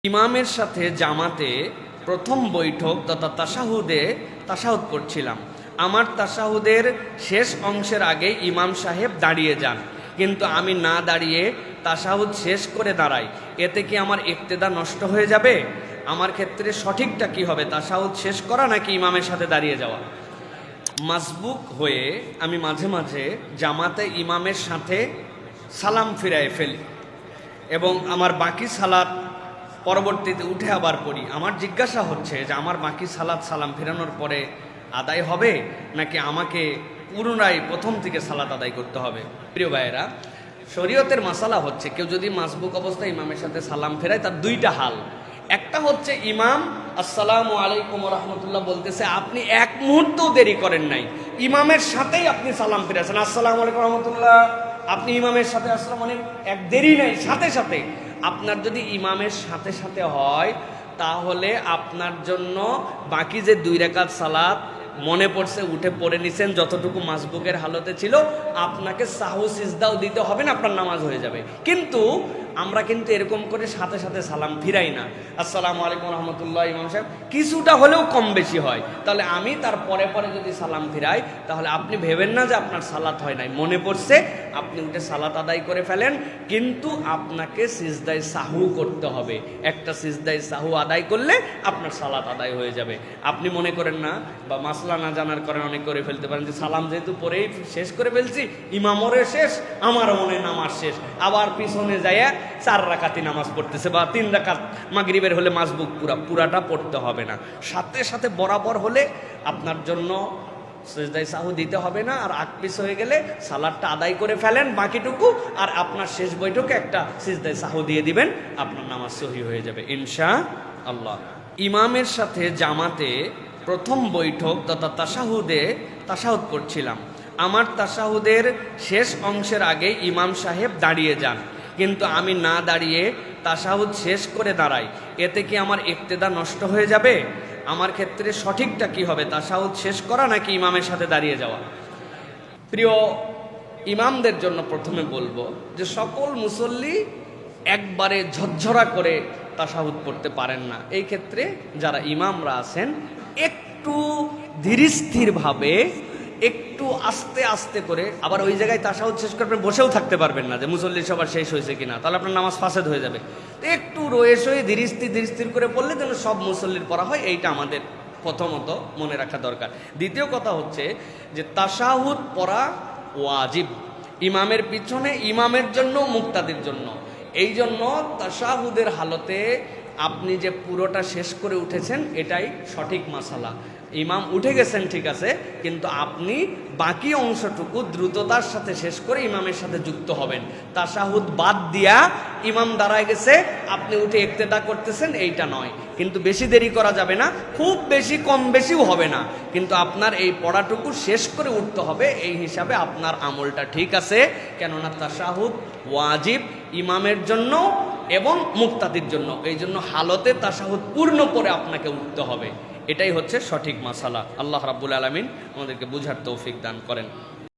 ইমামের সাথে জামাতে প্রথম বৈঠক তথা তাশাহুদ করছিলাম। আমার তাশাহুদের শেষ অংশের আগে ইমাম সাহেব দাঁড়িয়ে যান, কিন্তু আমি না দাঁড়িয়ে তাশাহুদ শেষ করে দাঁড়াই। এতে কি আমার ইক্তেদা নষ্ট হয়ে যাবে? আমার ক্ষেত্রে সঠিকটা কি হবে, তাশাহুদ শেষ করা নাকি ইমামের সাথে দাঁড়িয়ে যাওয়া? মাসবুক হয়ে আমি মাঝে মাঝে জামাতে ইমামের সাথে সালাম ফিরায় ফেলি এবং আমার বাকি সালাত পরবর্তীতে উঠে আবার পড়ি। আমার জিজ্ঞাসা হচ্ছে যে আমার বাকি সালাত সালাম ফেরানোর পরে আদায় হবে নাকি আমাকে পুনরায় প্রথম থেকে সালাত আদায় করতে হবে? প্রিয় ভাইয়েরা, শরীয়তের মাসালা হচ্ছে কেউ যদি মাসবুক অবস্থায় ইমামের সাথে সালাম ফেরায় তার দুইটা হাল। একটা হচ্ছে ইমাম আসসালামু আলাইকুম ওয়া রাহমাতুল্লাহ বলতেছে, আপনি এক মুহূর্তও দেরি করেন নাই, ইমামের সাথেই আপনি সালাম ফিরেছেন আসসালামু আলাইকুম ওয়া রাহমাতুল্লাহ, আপনি ইমামের সাথে আসসালাম, মানে এক দেরি নাই, সাথে সাথে। আপনার যদি ইমামের সাথে সাথে হয় তাহলে আপনার জন্য বাকি যে 2 রাকাত সালাত মনে পড়ছে উঠে পড়ে নিছেন, যতটুকু মাসবুকের হালতে ছিল, আপনাকে সাহু সিজদাও দিতে হবে না, আপনার নামাজ হয়ে যাবে। কিন্তু আমরা কিন্তু এরকম করে সাথে সাথে সালাম ফিরাই না। আসসালামু আলাইকুম রহমতুল্লাহ, ইমাম সাহেব কিছুটা হলেও কম বেশি হয়, তাহলে আমি তার পরে পরে যদি সালাম ফিরাই তাহলে আপনি ভেবেন না যে আপনার সালাত হয় নাই, মনে পড়ছে, আপনি উঠে সালাত আদায় করে ফেলেন। কিন্তু আপনাকে সিজদায় সাহু করতে হবে। একটা সিজদায় সাহু আদায় করলে আপনার সালাত আদায় হয়ে যাবে। আপনি মনে করেন না বা মাসলা না জানার কারণে অনেক করে ফেলতে পারেন যে সালাম যেহেতু পরেই শেষ করে ফেলছি, ইমামরে শেষ, আমার মনে নামাজ শেষ, আবার পিছনে যাইয়া 4 রাকাতি নামাজ পড়তেছে বা 3 রাকাত মাগরিবের হলে মাসবুক পুরাটা পড়তে হবে না। সাথে সাথে বরাবর হলে আপনার জন্য সিজদায়ে সাহু দিতে হবে না। আর আকপিস হয়ে গেলে সালাতটা আদায় করে ফেলেন বাকিটুকু, আর আপনার শেষ বৈঠকে একটা সিজদায়ে সাহু দিয়ে দিবেন, আপনার নামাজ সহি হয়ে যাবে ইনশাআল্লাহ। ইমামের সাথে জামাতে প্রথম বৈঠক তথা তাশাহুদ করছিলাম। আমার তাশাহুদের শেষ অংশের আগে ইমাম সাহেব দাঁড়িয়ে যান, কিন্তু আমি না দাঁড়িয়ে তাশাহুদ শেষ করে দাঁড়াই। এতে কি আমার ইক্তেদা নষ্ট হয়ে যাবে? আমার ক্ষেত্রে সঠিকটা কি হবে, তাশাহুদ শেষ করা নাকি ইমামের সাথে দাঁড়িয়ে যাওয়া? প্রিয় ইমামদের জন্য প্রথমে বলবো যে সকল মুসল্লি একবারে ঝরঝরা করে তাশাহুদ পড়তে পারেন না। এই ক্ষেত্রে যারা ইমামরা আছেন একটু ধীরস্থিরভাবে, একটু আস্তে আস্তে করে, আবার ওই জায়গায় তাশাহুদ শেষ করে বসেও থাকতে পারবেন না যে মুসল্লি সবার শেষ হয়েছে কিনা, তাহলে আপনার নামাজ ফাসেদ হয়ে যাবে। তো একটু রয়ে সয়ে ধীরস্থির করে পড়লে যেন সব মুসল্লির পড়া হয়, এইটা আমাদের প্রথমত মনে রাখা দরকার। দ্বিতীয় কথা হচ্ছে যে তাশাহুদ পড়া ওয়াজিব, ইমামের পিছনে, ইমামের জন্য, মুক্তাদির জন্য। এই জন্য তাশাহুদের হালতে আপনি যে পুরোটা শেষ করে উঠেছেন এটাই সঠিক মাসালা। ইমাম উঠে গেছেন ঠিক আছে, কিন্তু আপনি বাকি অংশটুকু দ্রুততার সাথে শেষ করে ইমামের সাথে যুক্ত হবেন। তাশাহুদ বাদ দিয়া ইমাম দাঁড়ায় গেছে, আপনি উঠে ইক্তেদা করতেছেন, এইটা নয়। কিন্তু বেশি দেরি করা যাবে না, খুব বেশি কম বেশিও হবে না, কিন্তু আপনার এই পড়াটুকু শেষ করে উঠতে হবে। এই হিসাবে আপনার আমলটা ঠিক আছে, কেননা তাশাহুদ ওয়াজিব ইমামের জন্য এবং মুক্তাদির জন্য। এই জন্য হালতে তাশাহুদ পূর্ণ করে আপনাকে উঠতে হবে। এটাই হচ্ছে সঠিক মাসালা। আল্লাহ রাব্বুল আলামিন আমাদেরকে বুঝার তৌফিক দান করেন।